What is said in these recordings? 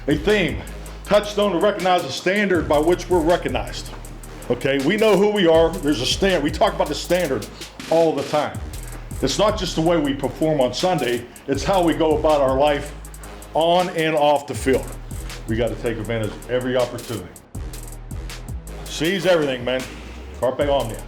a theme, touchstone to recognize a standard by which we're recognized. Okay, we know who we are. There's a standard. We talk about the standard all the time. It's not just the way we perform on Sunday, it's how we go about our life on and off the field. We got to take advantage of every opportunity. Seize everything, man. Carpe omnia.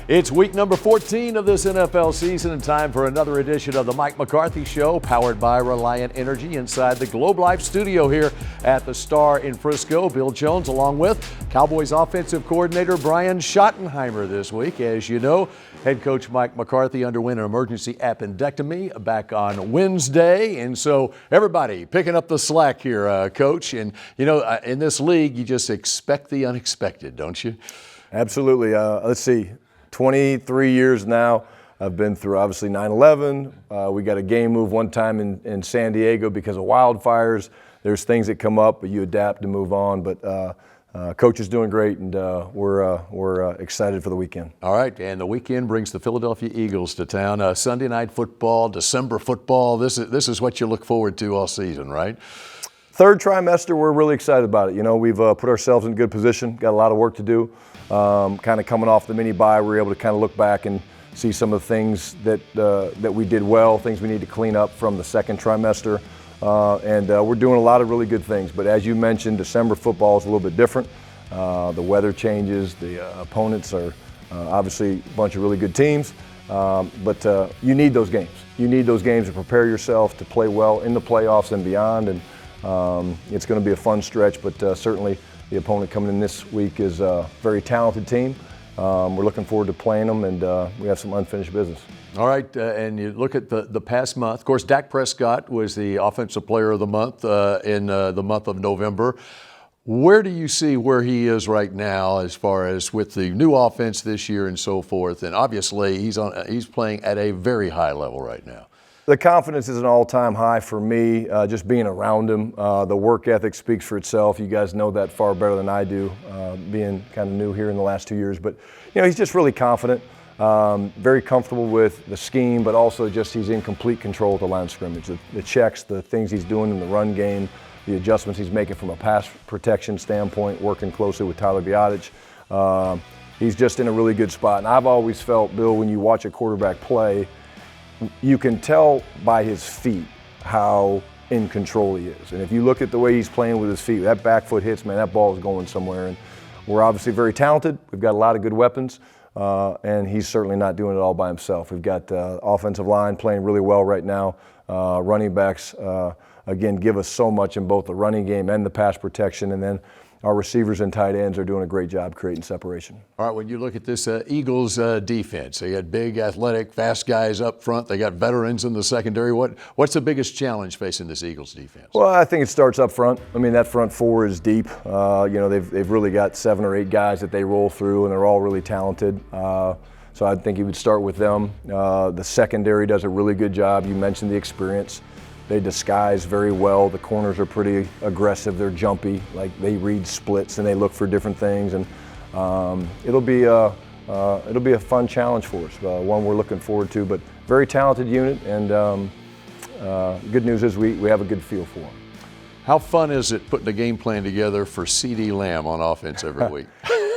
It's week number 14 of this NFL season and time for another edition of the Mike McCarthy Show, powered by Reliant Energy inside the Globe Life studio here at the Star in Frisco. Bill Jones along with Cowboys offensive coordinator Brian Shottenheimer this week. As you know, head coach Mike McCarthy underwent an emergency appendectomy back on Wednesday. And so everybody picking up the slack here, Coach. And, you know, in this league, you just expect the unexpected, don't you? Absolutely. Let's see. 23 years now. I've been through obviously 9/11. We got a game move one time in San Diego because of wildfires. There's things that come up, but you adapt and move on. But Coach is doing great, and we're excited for the weekend. All right, and the weekend brings the Philadelphia Eagles to town. Sunday night football, December football. This is what you look forward to all season, right? Third trimester, we're really excited about it. You know, we've put ourselves in good position. Got a lot of work to do. Kind of coming off the mini bye, we were able to kind of look back and see some of the things that we did well, things we need to clean up from the second trimester, and we're doing a lot of really good things. But as you mentioned, December football is a little bit different. The weather changes, the opponents are obviously a bunch of really good teams, but you need those games. You need those games to prepare yourself to play well in the playoffs and beyond, and it's going to be a fun stretch, but certainly the opponent coming in this week is a very talented team. We're looking forward to playing them, and we have some unfinished business. All right, and you look at the past month. Of course, Dak Prescott was the Offensive Player of the Month in the month of November. Where do you see where he is right now as far as with the new offense this year and so forth? And obviously, he's playing at a very high level right now. The confidence is an all-time high for me, just being around him. The work ethic speaks for itself. You guys know that far better than I do, being kind of new here in the last 2 years. But, you know, he's just really confident, very comfortable with the scheme, but also just he's in complete control of the line of scrimmage. The checks, the things he's doing in the run game, the adjustments he's making from a pass protection standpoint, working closely with Tyler Biadasz. He's just in a really good spot. And I've always felt, Bill, when you watch a quarterback play, you can tell by his feet how in control he is. And if you look at the way he's playing with his feet, that back foot hits, man, that ball is going somewhere. And we're obviously very talented. We've got a lot of good weapons, and he's certainly not doing it all by himself. We've got offensive line playing really well right now. Running backs, again, give us so much in both the running game and the pass protection. And then our receivers and tight ends are doing a great job creating separation. All right, when you look at this Eagles defense, they got big, athletic, fast guys up front. They got veterans in the secondary. What's the biggest challenge facing this Eagles defense? Well, I think it starts up front. I mean, that front four is deep. You know, they've really got 7 or 8 guys that they roll through, and they're all really talented. So I think you would start with them. The secondary does a really good job. You mentioned the experience. They disguise very well. The corners are pretty aggressive. They're jumpy. Like, they read splits and they look for different things. And it'll be a fun challenge for us. One we're looking forward to. But very talented unit. And good news is we have a good feel for them. How fun is it putting a game plan together for CeeDee Lamb on offense every week?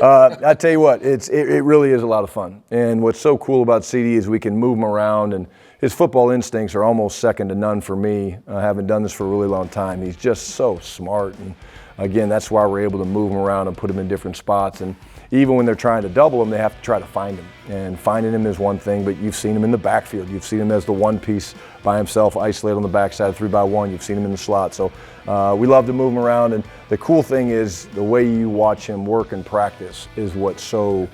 I tell you what, it really is a lot of fun. And what's so cool about CeeDee is we can move him around, and his football instincts are almost second to none for me. I haven't done this for a really long time. He's just so smart. And again, that's why we're able to move him around and put him in different spots. And even when they're trying to double him, they have to try to find him. And finding him is one thing, but you've seen him in the backfield. You've seen him as the one piece by himself, isolated on the backside, 3-by-1. You've seen him in the slot. So we love to move him around. And the cool thing is the way you watch him work and practice is what's so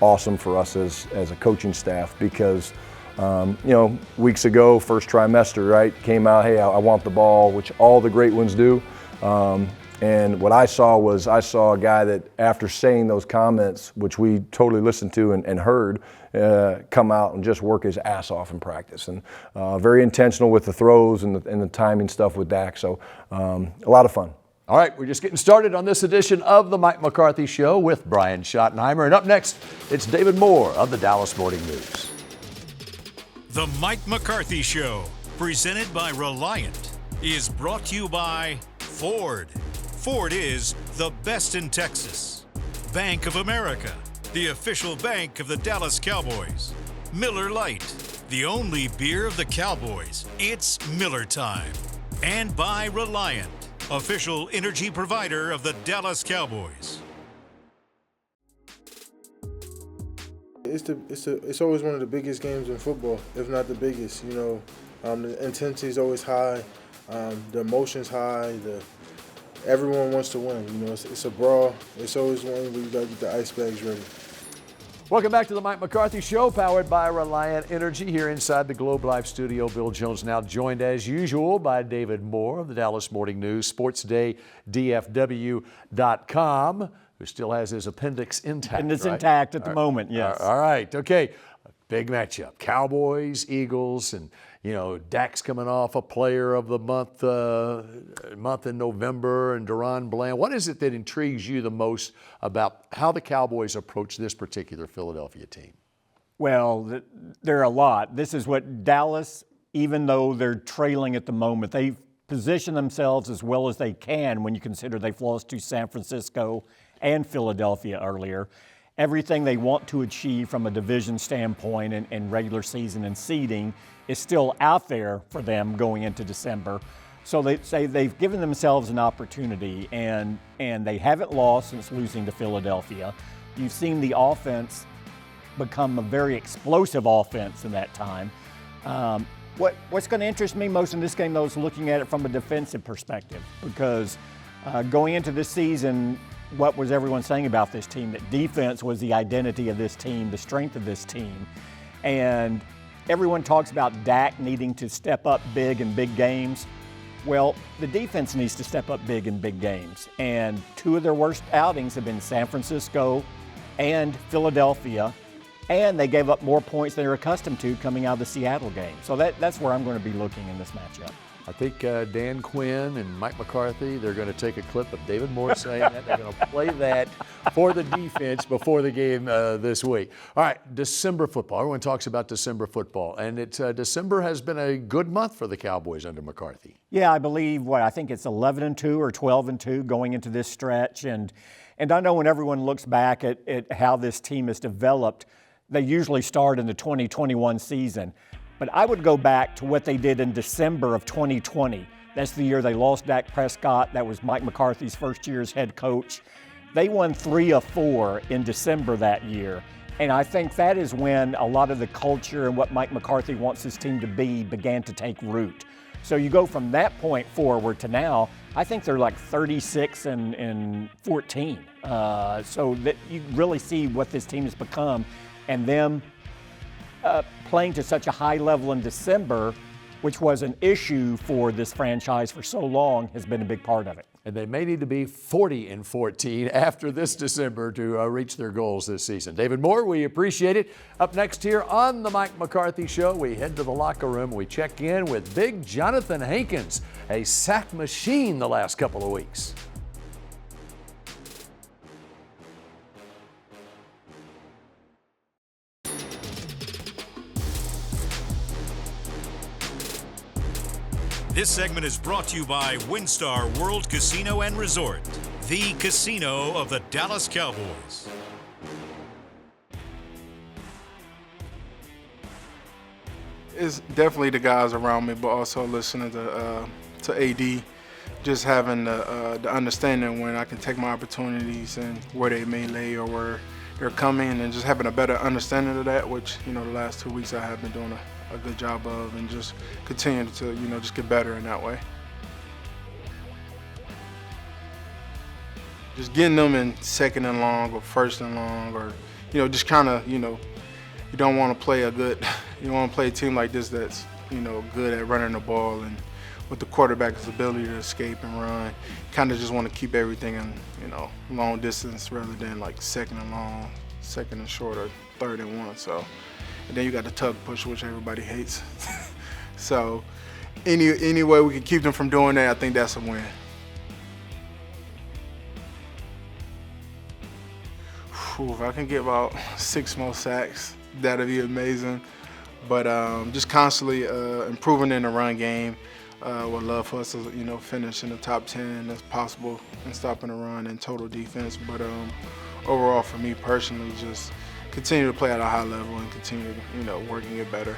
awesome for us as a coaching staff, because you know, weeks ago, first trimester, right, came out, hey, I want the ball, which all the great ones do. And what I saw a guy that, after saying those comments, which we totally listened to and heard, come out and just work his ass off in practice. And very intentional with the throws and the timing stuff with Dak. So a lot of fun. All right, we're just getting started on this edition of the Mike McCarthy Show with Brian Schottenheimer. And up next, it's David Moore of the Dallas Morning News. The Mike McCarthy Show, presented by Reliant, is brought to you by Ford. Ford is the best in Texas. Bank of America, the official bank of the Dallas Cowboys. Miller Lite, the only beer of the Cowboys. It's Miller time. And by Reliant, official energy provider of the Dallas Cowboys. It's always one of the biggest games in football, if not the biggest. The intensity is always high, the emotion's high. Everyone wants to win. It's a brawl. It's always one where you got to get the ice bags ready. Welcome back to the Mike McCarthy Show, powered by Reliant Energy here inside the Globe Life studio. Bill Jones now joined as usual by David Moore of the Dallas Morning News, SportsDayDFW.com, who still has his appendix intact. And it's intact at the moment, yes. All right, okay. Big matchup. Cowboys, Eagles, and Dak's coming off a player of the month in November, and Deron Bland. What is it that intrigues you the most about how the Cowboys approach this particular Philadelphia team? Well, there are a lot. This is what Dallas, even though they're trailing at the moment, they've positioned themselves as well as they can when you consider they've lost to San Francisco and Philadelphia earlier. Everything they want to achieve from a division standpoint and regular season and seeding is still out there for them going into December. So they say they've given themselves an opportunity, and they haven't lost since losing to Philadelphia. You've seen the offense become a very explosive offense in that time. What's going to interest me most in this game, though, is looking at it from a defensive perspective, because going into this season, what was everyone saying about this team? That defense was the identity of this team, the strength of this team. And everyone talks about Dak needing to step up big in big games. Well, the defense needs to step up big in big games. And two of their worst outings have been San Francisco and Philadelphia. And they gave up more points than they're accustomed to coming out of the Seattle game. So that's where I'm going to be looking in this matchup. I think Dan Quinn and Mike McCarthy, they're going to take a clip of David Moore saying that. They're going to play that for the defense before the game this week. All right, December football. Everyone talks about December football. And December has been a good month for the Cowboys under McCarthy. Yeah, I believe, I think it's 11-2 or 12-2 going into this stretch. And I know when everyone looks back at how this team has developed, they usually start in the 2021 season. But I would go back to what they did in December of 2020. That's the year they lost Dak Prescott. That was Mike McCarthy's first year as head coach. They won 3 of 4 in December that year. And I think that is when a lot of the culture and what Mike McCarthy wants his team to be began to take root. So you go from that point forward to now, I think they're like 36 and 14. So that you really see what this team has become, and them playing to such a high level in December, which was an issue for this franchise for so long, has been a big part of it. And they may need to be 40-14 after this December to reach their goals this season. David Moore, we appreciate it. Up next here on the Mike McCarthy Show, we head to the locker room. We check in with big Jonathan Hankins, a sack machine the last couple of weeks. This segment is brought to you by WinStar World Casino and Resort, the casino of the Dallas Cowboys. It's definitely the guys around me, but also listening to AD, just having the understanding when I can take my opportunities and where they may lay or where they're coming, and just having a better understanding of that, which, the last 2 weeks I have been doing a good job of, and just continue to, just get better in that way. Just getting them in second and long or first and long, or, just kind of, you don't want to play you want to play a team like this that's, good at running the ball, and with the quarterback's ability to escape and run, kind of just want to keep everything in, long distance rather than like second and long, second and short, or third and one. So. And then you got the tug push, which everybody hates. So any way we can keep them from doing that, I think that's a win. If I can get about 6 more sacks, that'd be amazing. but just constantly improving in the run game. Would love for us to, finish in the top 10 as possible and stopping the run and total defense. But overall, for me personally, just continue to play at a high level and continue, working it better.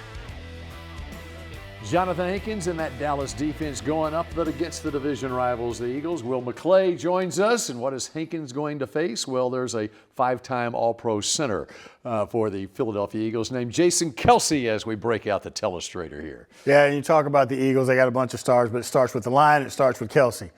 Jonathan Hankins and that Dallas defense going up against the division rivals, the Eagles. Will McClay joins us, and what is Hankins going to face? Well, there's a 5-time All-Pro center for the Philadelphia Eagles named Jason Kelce as we break out the telestrator here. Yeah, and you talk about the Eagles, they got a bunch of stars, but it starts with the line, it starts with Kelce.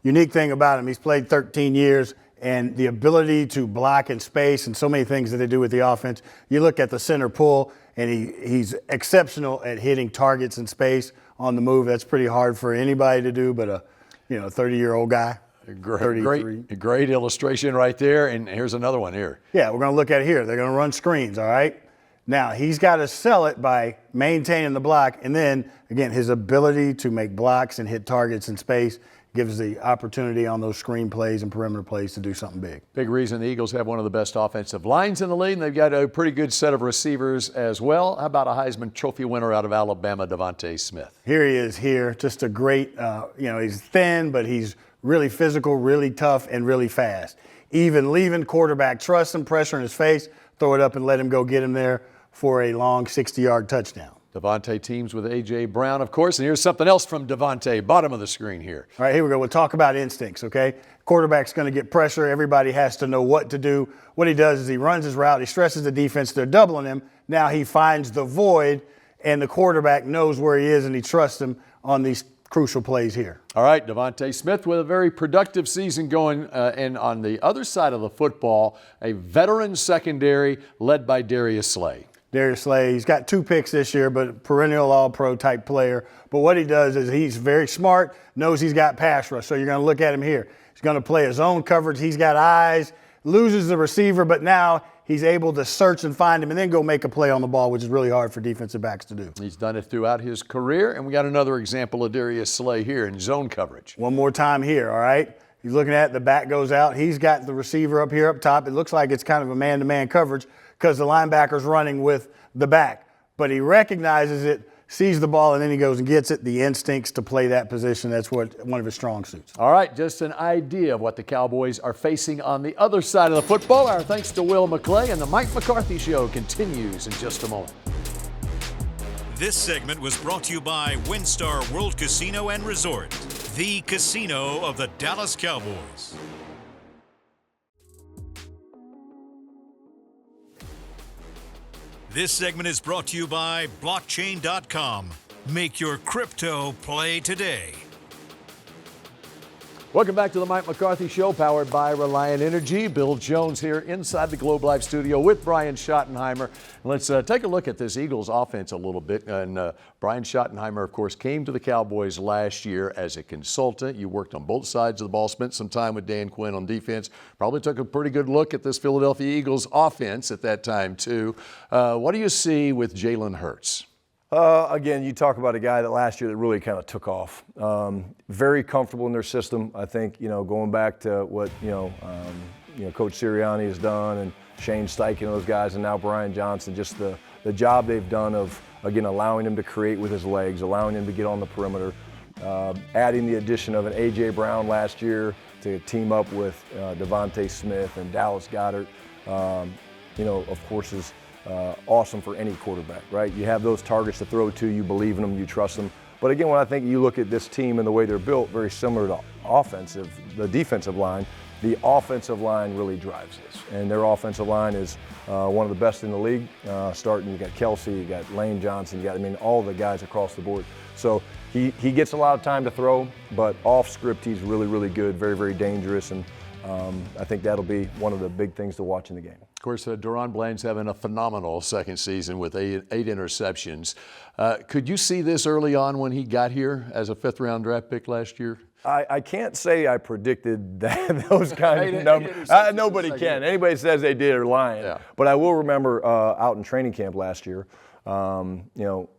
Unique thing about him, he's played 13 years, and the ability to block in space and so many things that they do with the offense. You look at the center pull, and he's exceptional at hitting targets in space on the move. That's pretty hard for anybody to do, but a 30-year-old guy. Great illustration right there, and here's another one here. Yeah, we're going to look at it here. They're going to run screens, all right? Now, he's got to sell it by maintaining the block, and then, again, his ability to make blocks and hit targets in space gives the opportunity on those screen plays and perimeter plays to do something big. Big reason the Eagles have one of the best offensive lines in the league, and they've got a pretty good set of receivers as well. How about a Heisman Trophy winner out of Alabama, Devontae Smith? Here he is here, just a great, he's thin, but he's really physical, really tough, and really fast. Even leaving quarterback, trust him, pressure in his face, throw it up and let him go get him there for a long 60-yard touchdown. Devontae teams with A.J. Brown, of course, and here's something else from Devontae, bottom of the screen here. All right, here we go. We'll talk about instincts, okay? Quarterback's going to get pressure. Everybody has to know what to do. What he does is he runs his route. He stresses the defense. They're doubling him. Now he finds the void, and the quarterback knows where he is, and he trusts him on these crucial plays here. All right, Devontae Smith with a very productive season going, and on the other side of the football, a veteran secondary led by Darius Slay. Darius Slay, he's got 2 picks this year, but perennial all-pro type player. But what he does is he's very smart, knows he's got pass rush. So you're going to look at him here. He's going to play his own coverage. He's got eyes, loses the receiver, but now he's able to search and find him and then go make a play on the ball, which is really hard for defensive backs to do. He's done it throughout his career, and we got another example of Darius Slay here in zone coverage. One more time here, all right? He's looking at it, the back goes out. He's got the receiver up here up top. It looks like it's kind of a man-to-man coverage because the linebacker's running with the back. But he recognizes it, sees the ball, and then he goes and gets it. The instincts to play that position, that's one of his strong suits. All right, just an idea of what the Cowboys are facing on the other side of the football. Our thanks to Will McClay, and the Mike McCarthy Show continues in just a moment. This segment was brought to you by WinStar World Casino and Resort, the casino of the Dallas Cowboys. This segment is brought to you by Blockchain.com. Make your crypto play today. Welcome back to the Mike McCarthy Show, powered by Reliant Energy. Bill Jones here inside the Globe Life studio with Brian Shottenheimer. Let's take a look at this Eagles offense a little bit. And Brian Shottenheimer, of course, came to the Cowboys last year as a consultant. You worked on both sides of the ball, spent some time with Dan Quinn on defense. Probably took a pretty good look at this Philadelphia Eagles offense at that time, too. What do you see with Jalen Hurts? Again, you talk about a guy that last year that really kind of took off. Very comfortable in their system. I think, going back to what, Coach Sirianni has done and Shane Steichen and those guys, and now Brian Johnson, just the job they've done of, again, allowing him to create with his legs, allowing him to get on the perimeter, adding the addition of an A.J. Brown last year to team up with Devontae Smith and Dallas Goedert, of course, is awesome for any quarterback, right? You have those targets to throw to, you believe in them, you trust them. But again, when I think you look at this team and the way they're built, very similar to the defensive line, the offensive line really drives this. And their offensive line is one of the best in the league. Starting, you got Kelce, you got Lane Johnson, all the guys across the board. So he gets a lot of time to throw, but off script, he's really, really good, very, very dangerous. And I think that'll be one of the big things to watch in the game. Of course, Deron Bland's having a phenomenal second season with eight interceptions. Could you see this early on when he got here as a fifth-round draft pick last year? I can't say I predicted those kind of numbers. Nobody can. Anybody says they did are lying. Yeah. But I will remember out in training camp last year,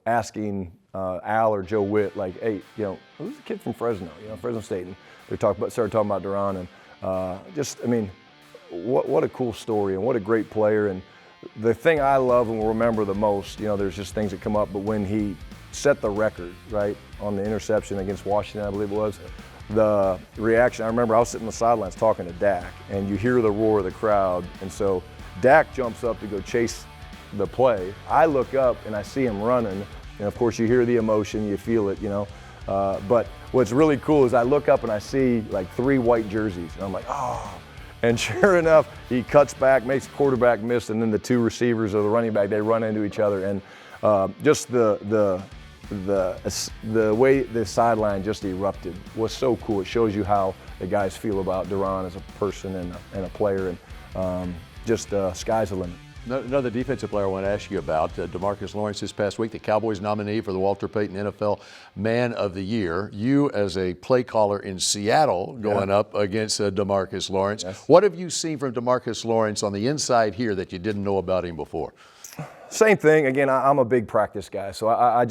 asking Al or Joe Witt, like, hey, who's the kid from Fresno? Fresno State. And they started talking about Deron, and what a cool story and what a great player. And the thing I love and will remember the most, there's just things that come up, but when he set the record, right, on the interception against Washington, I believe it was, the reaction, I remember I was sitting on the sidelines talking to Dak, and you hear the roar of the crowd, and so Dak jumps up to go chase the play. I look up and I see him running, and of course you hear the emotion, you feel it, but what's really cool is I look up and I see like 3 white jerseys, and I'm like, oh. And sure enough, he cuts back, makes the quarterback miss, and then the 2 receivers or the running back, they run into each other. And just the way the sideline just erupted was so cool. It shows you how the guys feel about Duron as a person and a player, and sky's the limit. Another defensive player I want to ask you about, Demarcus Lawrence this past week, the Cowboys nominee for the Walter Payton NFL Man of the Year. You as a play caller in Seattle going up against Demarcus Lawrence. Yes. What have you seen from Demarcus Lawrence on the inside here that you didn't know about him before? Same thing. Again, I'm a big practice guy, so I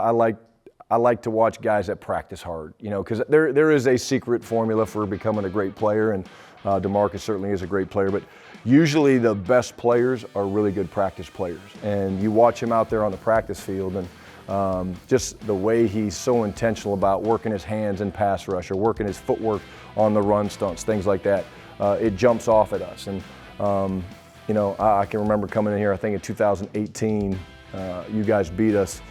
like to watch guys that practice hard, because there is a secret formula for becoming a great player, and Demarcus certainly is a great player, but usually the best players are really good practice players, and you watch him out there on the practice field, and just the way he's so intentional about working his hands in pass rush or working his footwork on the run stunts, things like that, it jumps off at us. And I can remember coming in here, I think in 2018, you guys beat us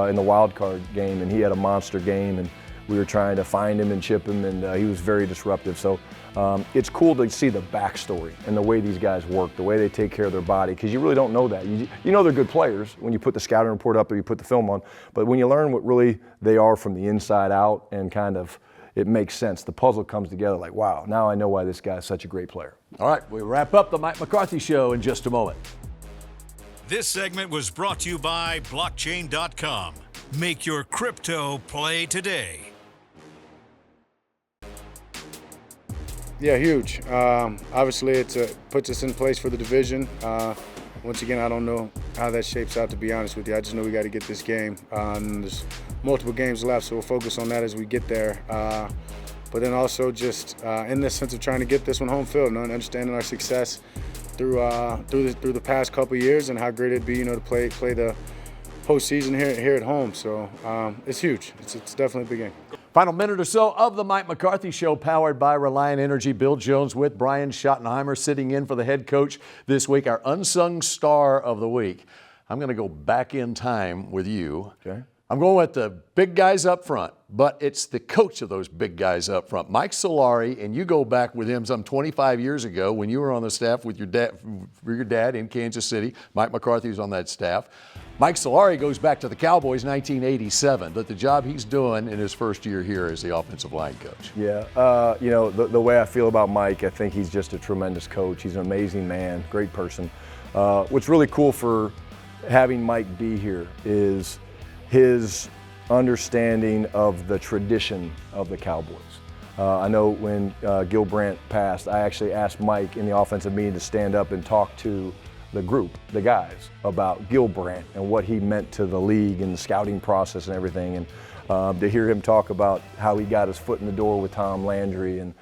in the wild card game, and he had a monster game, and we were trying to find him and chip him, and he was very disruptive. So it's cool to see the backstory and the way these guys work, the way they take care of their body, because you really don't know that. You know they're good players when you put the scouting report up or you put the film on, but when you learn what really they are from the inside out, and kind of it makes sense. The puzzle comes together like, wow, now I know why this guy is such a great player. All right, we wrap up the Mike McCarthy Show in just a moment. This segment was brought to you by blockchain.com. Make your crypto play today. Yeah, huge. Obviously, it puts us in place for the division. Once again, I don't know how that shapes out, to be honest with you. I just know we got to get this game. And there's multiple games left, so we'll focus on that as we get there. But then also just in the sense of trying to get this one home field, and understanding our success through the past couple of years, and how great it'd be, to play the postseason here at home. So it's huge. It's definitely a big game. Final minute or so of the Mike McCarthy Show, powered by Reliant Energy. Bill Jones with Brian Schottenheimer sitting in for the head coach this week, our unsung star of the week. I'm going to go back in time with you. Okay. I'm going with the big guys up front, but it's the coach of those big guys up front, Mike Solari, and you go back with him some 25 years ago when you were on the staff with your dad in Kansas City. Mike McCarthy was on that staff. Mike Solari goes back to the Cowboys 1987, but the job he's doing in his first year here as the offensive line coach. Yeah, the way I feel about Mike, I think he's just a tremendous coach. He's an amazing man, great person. What's really cool for having Mike be here is his understanding of the tradition of the Cowboys. I know when Gil Brandt passed, I actually asked Mike in the offensive meeting to stand up and talk to the group, the guys, about Gil Brandt and what he meant to the league and the scouting process and everything. And to hear him talk about how he got his foot in the door with Tom Landry. And,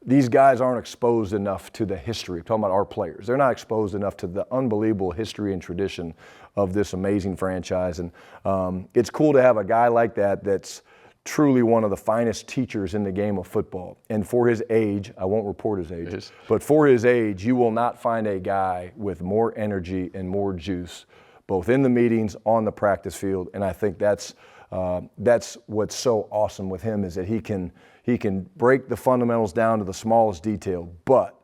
these guys aren't exposed enough to the history. I'm talking about our players. They're not exposed enough to the unbelievable history and tradition of this amazing franchise. And it's cool to have a guy like that that's truly one of the finest teachers in the game of football. And for his age, I won't report his age, but for his age, you will not find a guy with more energy and more juice, both in the meetings, on the practice field. And I think that's what's so awesome with him, is that he can break the fundamentals down to the smallest detail, but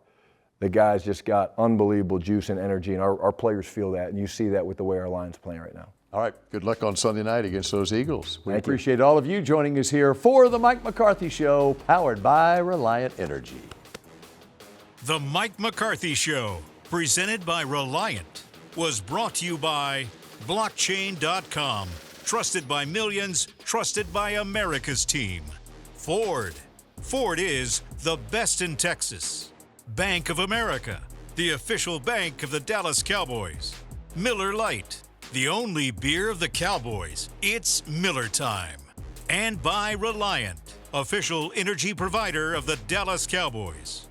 the guy's just got unbelievable juice and energy, and our players feel that, and you see that with the way our line's playing right now. All right, good luck on Sunday night against those Eagles. We Thank you. appreciate all of you joining us here for the Mike McCarthy Show, powered by Reliant Energy. The Mike McCarthy Show, presented by Reliant, was brought to you by blockchain.com. Trusted by millions, trusted by America's team. Ford. Ford is the best in Texas. Bank of America, the official bank of the Dallas Cowboys. Miller Lite, the only beer of the Cowboys. It's Miller time. And by Reliant, official energy provider of the Dallas Cowboys.